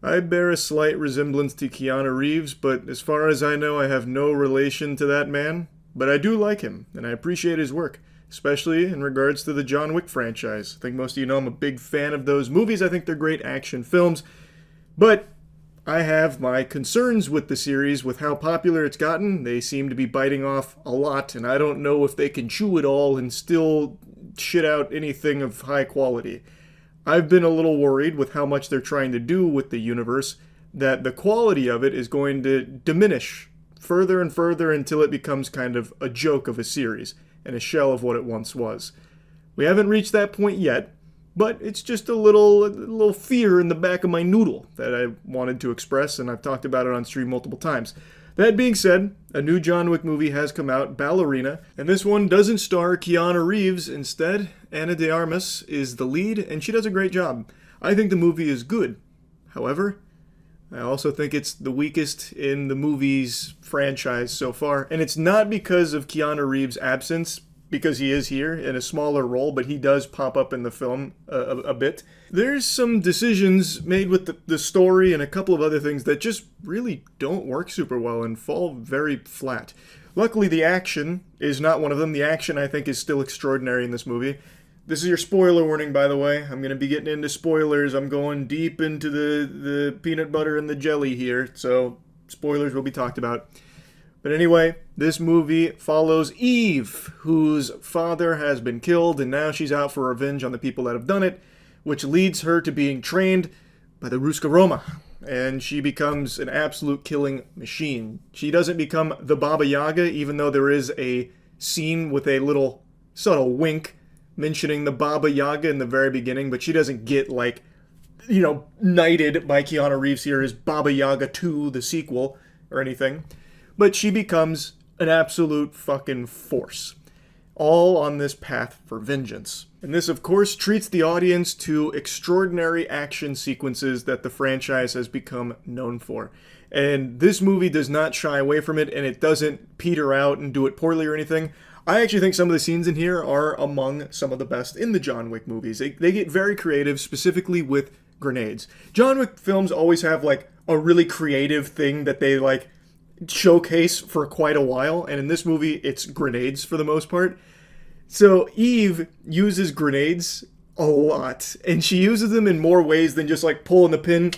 I bear a slight resemblance to Keanu Reeves, but as far as I know, I have no relation to that man. But I do like him, and I appreciate his work, especially in regards to the John Wick franchise. I think most of you know I'm a big fan of those movies. I think they're great action films. But I have my concerns with the series, with how popular it's gotten. They seem to be biting off a lot, and I don't know if they can chew it all and still shit out anything of high quality. I've been a little worried with how much they're trying to do with the universe, that the quality of it is going to diminish further and further until it becomes kind of a joke of a series and a shell of what it once was. We haven't reached that point yet, but it's just a little fear in the back of my noodle that I wanted to express, and I've talked about it on stream multiple times. That being said, a new John Wick movie has come out, Ballerina, and this one doesn't star Keanu Reeves. Instead, Ana de Armas is the lead, and she does a great job. I think the movie is good. However, I also think it's the weakest in the movie's franchise so far, and it's not because of Keanu Reeves' absence, because he is here in a smaller role, but he does pop up in the film a bit. There's some decisions made with the story and a couple of other things that just really don't work super well and fall very flat. Luckily, the action is not one of them. The action, I think, is still extraordinary in this movie. This is your spoiler warning, by the way. I'm going to be getting into spoilers. I'm going deep into the peanut butter and the jelly here, so spoilers will be talked about. But anyway, this movie follows Eve, whose father has been killed, and now she's out for revenge on the people that have done it, which leads her to being trained by the Ruska Roma, and she becomes an absolute killing machine. She doesn't become the Baba Yaga, even though there is a scene with a little subtle wink mentioning the Baba Yaga in the very beginning, but she doesn't get, knighted by Keanu Reeves here as Baba Yaga 2, the sequel, or anything. But she becomes an absolute fucking force, all on this path for vengeance. And this, of course, treats the audience to extraordinary action sequences that the franchise has become known for. And this movie does not shy away from it, and it doesn't peter out and do it poorly or anything. I actually think some of the scenes in here are among some of the best in the John Wick movies. They get very creative, specifically with grenades. John Wick films always have, a really creative thing that they, showcase for quite a while, and in this movie it's grenades for the most part. So Eve uses grenades a lot, and she uses them in more ways than just pulling the pin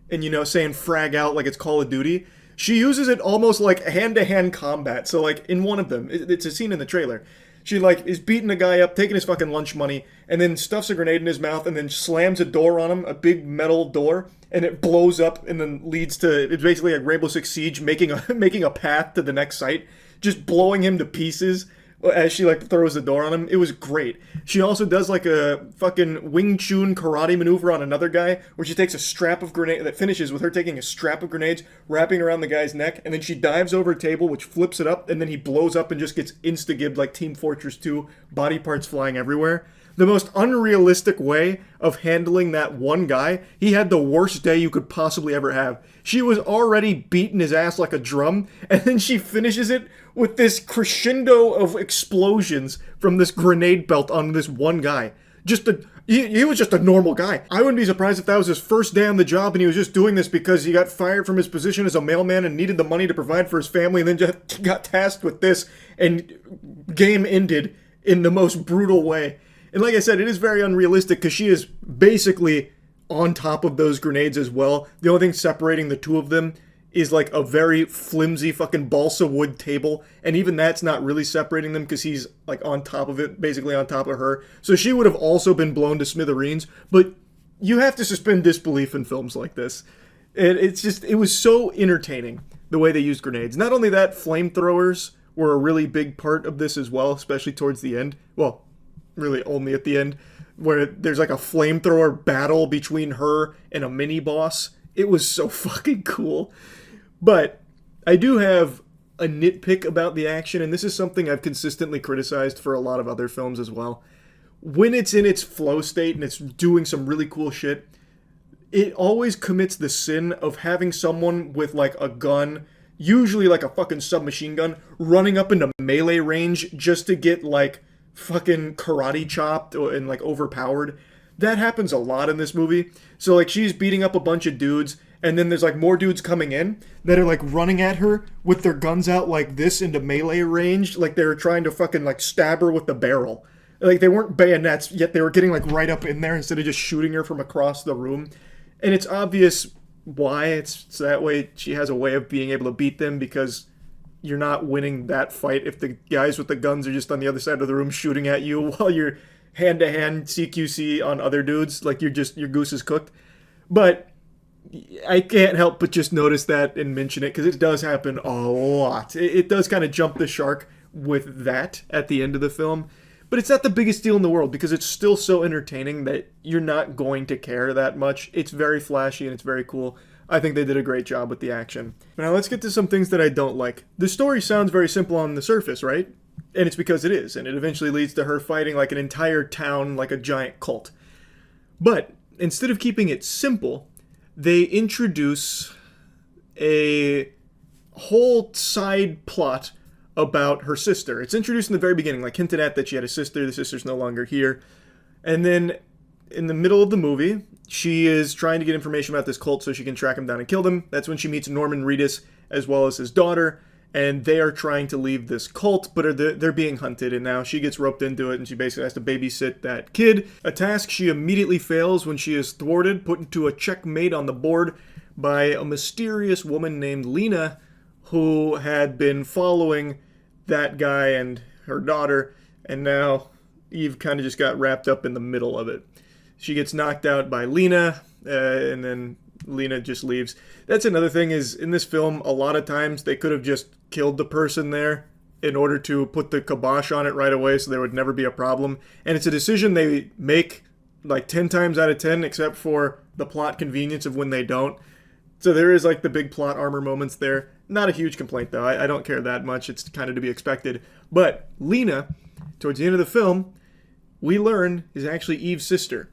and saying frag out like it's Call of Duty. She uses it almost like hand-to-hand combat. So in one of them, it's a scene in the trailer, she is beating a guy up, taking his fucking lunch money, and then stuffs a grenade in his mouth and then slams a door on him, a big metal door, and it blows up and then leads to, it's basically like Rainbow Six Siege making a path to the next site, just blowing him to pieces as she throws the door on him. It was great. She also does a fucking Wing Chun karate maneuver on another guy where she takes a strap of grenade that finishes with her taking a strap of grenades, wrapping around the guy's neck, and then she dives over a table which flips it up, and then he blows up and just gets insta-gibbed like Team Fortress 2, body parts flying everywhere. The most unrealistic way of handling that one guy. He had the worst day you could possibly ever have. She was already beating his ass like a drum, and then she finishes it with this crescendo of explosions from this grenade belt on this one guy. He was just a normal guy. I wouldn't be surprised if that was his first day on the job and he was just doing this because he got fired from his position as a mailman and needed the money to provide for his family, and then just got tasked with this, and game ended in the most brutal way. And like I said, it is very unrealistic because she is basically on top of those grenades as well. The only thing separating the two of them is a very flimsy fucking balsa wood table, and even that's not really separating them because he's on top of it, basically on top of her. So she would have also been blown to smithereens, but you have to suspend disbelief in films like this. It was so entertaining the way they used grenades. Not only that, flamethrowers were a really big part of this as well, especially towards the end. Well, really only at the end, where there's a flamethrower battle between her and a mini boss. It was so fucking cool. But I do have a nitpick about the action, and this is something I've consistently criticized for a lot of other films as well. When it's in its flow state and it's doing some really cool shit, it always commits the sin of having someone with a gun, usually a fucking submachine gun, running up into melee range just to get fucking karate chopped and overpowered. That happens a lot in this movie. So she's beating up a bunch of dudes, and then there's like more dudes coming in that are like running at her with their guns out like this into melee range, like they were trying to fucking like stab her with the barrel. Like they weren't bayonets, yet they were getting like right up in there instead of just shooting her from across the room. And it's obvious why. It's so that way she has a way of being able to beat them, because you're not winning that fight if the guys with the guns are just on the other side of the room shooting at you while you're hand-to-hand CQC on other dudes. Like your goose is cooked. But I can't help but just notice that and mention it, because it does happen a lot. It does kind of jump the shark with that at the end of the film. But it's not the biggest deal in the world, because it's still so entertaining that you're not going to care that much. It's very flashy and it's very cool. I think they did a great job with the action. Now let's get to some things that I don't like. The story sounds very simple on the surface, right? And it's because it is, and it eventually leads to her fighting like an entire town like a giant cult. But instead of keeping it simple, they introduce a whole side plot about her sister. It's introduced in the very beginning, like hinted at that she had a sister. The sister's no longer here. And then in the middle of the movie, she is trying to get information about this cult so she can track him down and kill them. That's when she meets Norman Reedus as well as his daughter, and they are trying to leave this cult, but they're being hunted, and now she gets roped into it, and she basically has to babysit that kid. A task she immediately fails when she is thwarted, put into a checkmate on the board by a mysterious woman named Lena, who had been following that guy and her daughter, and now Eve kind of just got wrapped up in the middle of it. She gets knocked out by Lena, and then Lena just leaves. That's another thing, is in this film, a lot of times they could have just killed the person there in order to put the kibosh on it right away so there would never be a problem. And it's a decision they make like 10 times out of 10, except for the plot convenience of when they don't. So there is like the big plot armor moments there. Not a huge complaint though. I don't care that much. It's kind of to be expected. But Lena, towards the end of the film, we learn is actually Eve's sister.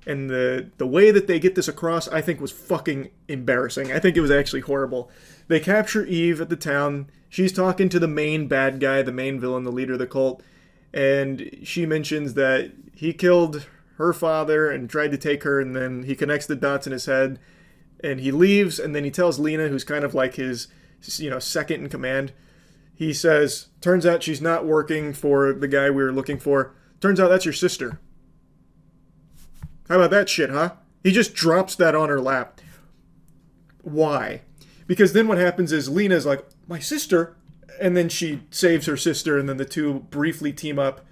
And the way that they get this across, I think, was fucking embarrassing. I think it was actually horrible. They capture Eve at the town. She's talking to the main bad guy, the main villain, the leader of the cult. And she mentions that he killed her father and tried to take her, and then he connects the dots in his head. And he leaves, and then he tells Lena, who's kind of like his, second in command. He says, turns out she's not working for the guy we were looking for. Turns out that's your sister. How about that shit, huh? He just drops that on her lap. Why? Because then what happens is Lena's like, my sister? And then she saves her sister, and then the two briefly team up.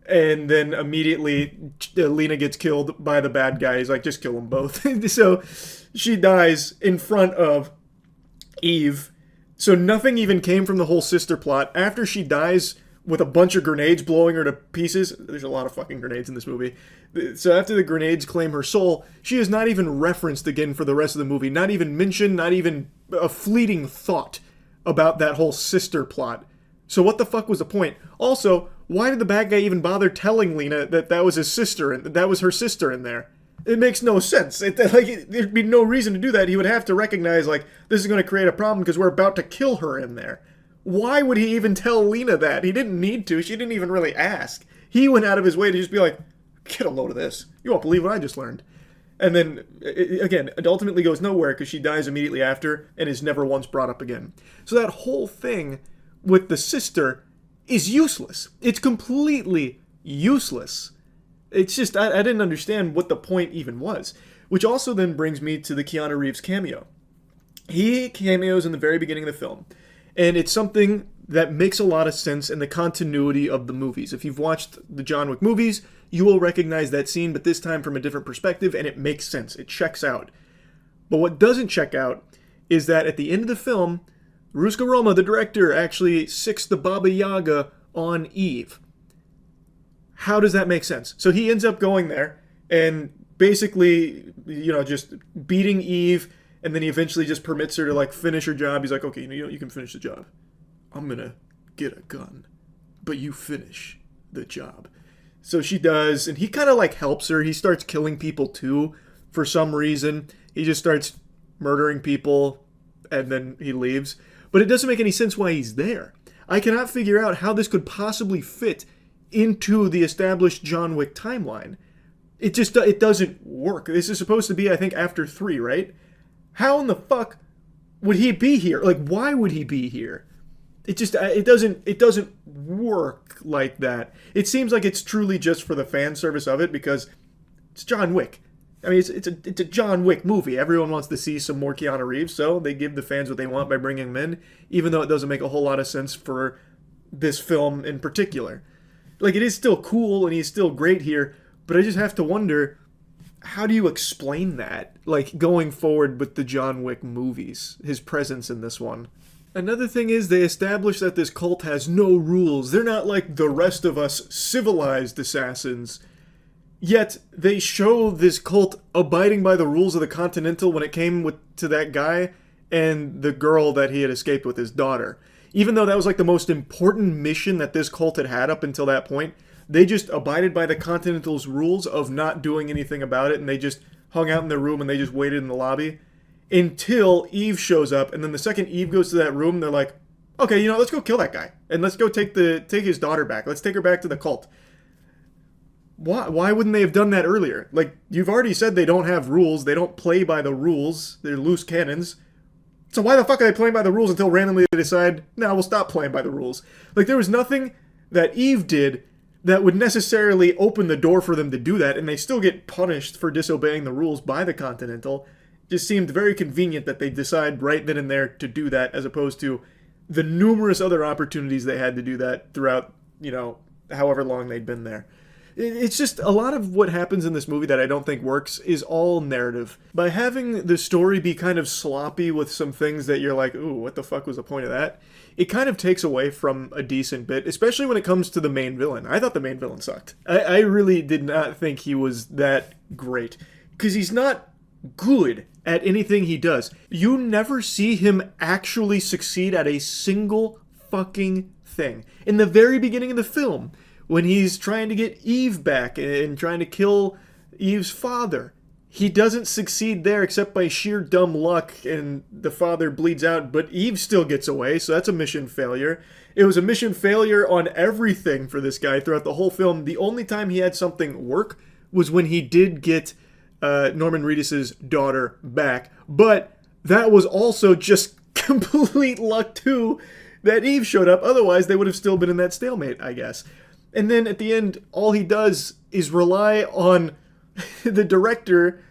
And then immediately Lena gets killed by the bad guy. He's like, just kill them both. So she dies in front of Eve. So nothing even came from the whole sister plot. After she dies with a bunch of grenades blowing her to pieces. There's a lot of fucking grenades in this movie. So after the grenades claim her soul, she is not even referenced again for the rest of the movie. Not even mentioned, not even a fleeting thought about that whole sister plot. So what the fuck was the point? Also, why did the bad guy even bother telling Lena that that was his sister and that was her sister in there? It makes no sense. There'd be no reason to do that. He would have to recognize, this is going to create a problem because we're about to kill her in there. Why would he even tell Lena that? He didn't need to. She didn't even really ask. He went out of his way to just be like, get a load of this. You won't believe what I just learned. And then, again, it ultimately goes nowhere because she dies immediately after and is never once brought up again. So that whole thing with the sister is useless. It's completely useless. It's just, I didn't understand what the point even was. Which also then brings me to the Keanu Reeves cameo. He cameos in the very beginning of the film. And it's something that makes a lot of sense in the continuity of the movies. If you've watched the John Wick movies, you will recognize that scene, but this time from a different perspective, and it makes sense. It checks out. But what doesn't check out is that at the end of the film, Ruska Roma, the director, actually sicks the Baba Yaga on Eve. How does that make sense? So he ends up going there and basically, just beating Eve, and then he eventually just permits her to finish her job. He's like, okay, you can finish the job. I'm gonna get a gun, but you finish the job. So she does, and he kind of helps her. He starts killing people too, for some reason. He just starts murdering people, and then he leaves. But it doesn't make any sense why he's there. I cannot figure out how this could possibly fit into the established John Wick timeline. It doesn't work. This is supposed to be, I think, after 3, right? how in the fuck would he be here? Like, why would he be here? It doesn't work like that. It seems like it's truly just for the fan service of it because it's John Wick. I mean, it's a John Wick movie. Everyone wants to see some more Keanu Reeves, so they give the fans what they want by bringing him in, even though it doesn't make a whole lot of sense for this film in particular. Like, it is still cool and he's still great here, but I just have to wonder, how do you explain that? Like, going forward with the John Wick movies, his presence in this one. Another thing is they establish that this cult has no rules. They're not like the rest of us civilized assassins. Yet they show this cult abiding by the rules of the Continental when it came to that guy and the girl that he had escaped with, his daughter. Even though that was like the most important mission that this cult had had up until that point, they just abided by the Continental's rules of not doing anything about it, and they just hung out in their room and they just waited in the lobby until Eve shows up. And then the second Eve goes to that room, they're like, okay, let's go kill that guy and let's go take his daughter back. Let's take her back to the cult. Why wouldn't they have done that earlier? Like, you've already said they don't have rules. They don't play by the rules. They're loose cannons. So why the fuck are they playing by the rules until randomly they decide, no, we'll stop playing by the rules? Like, there was nothing that Eve did that would necessarily open the door for them to do that, and they still get punished for disobeying the rules by the Continental. It just seemed very convenient that they decide right then and there to do that, as opposed to the numerous other opportunities they had to do that throughout, however long they'd been there. It's just a lot of what happens in this movie that I don't think works is all narrative. By having the story be kind of sloppy with some things that you're like, ooh, what the fuck was the point of that? It kind of takes away from a decent bit, especially when it comes to the main villain. I thought the main villain sucked. I really did not think he was that great. Because he's not good at anything he does. You never see him actually succeed at a single fucking thing. In the very beginning of the film, when he's trying to get Eve back and trying to kill Eve's father, he doesn't succeed there except by sheer dumb luck, and the father bleeds out, but Eve still gets away, so that's a mission failure. It was a mission failure on everything for this guy throughout the whole film. The only time he had something work was when he did get Norman Reedus' daughter back, but that was also just complete luck too that Eve showed up. Otherwise, they would have still been in that stalemate, I guess. And then at the end, all he does is rely on the director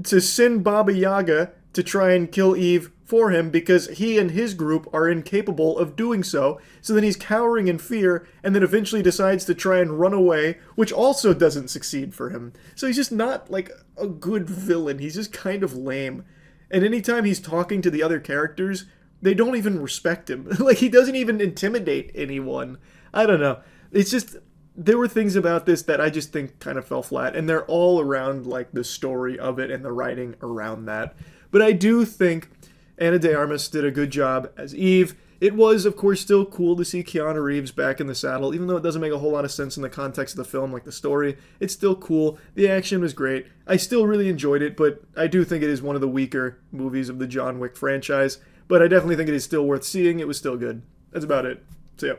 to send Baba Yaga to try and kill Eve for him because he and his group are incapable of doing so. So then he's cowering in fear and then eventually decides to try and run away, which also doesn't succeed for him. So he's just not like a good villain. He's just kind of lame. And anytime he's talking to the other characters, they don't even respect him. Like, he doesn't even intimidate anyone. I don't know. It's just, there were things about this that I just think kind of fell flat, and they're all around, like, the story of it and the writing around that. But I do think Ana de Armas did a good job as Eve. It was, of course, still cool to see Keanu Reeves back in the saddle, even though it doesn't make a whole lot of sense in the context of the film, like the story. It's still cool. The action was great. I still really enjoyed it, but I do think it is one of the weaker movies of the John Wick franchise. But I definitely think it is still worth seeing. It was still good. That's about it. See ya.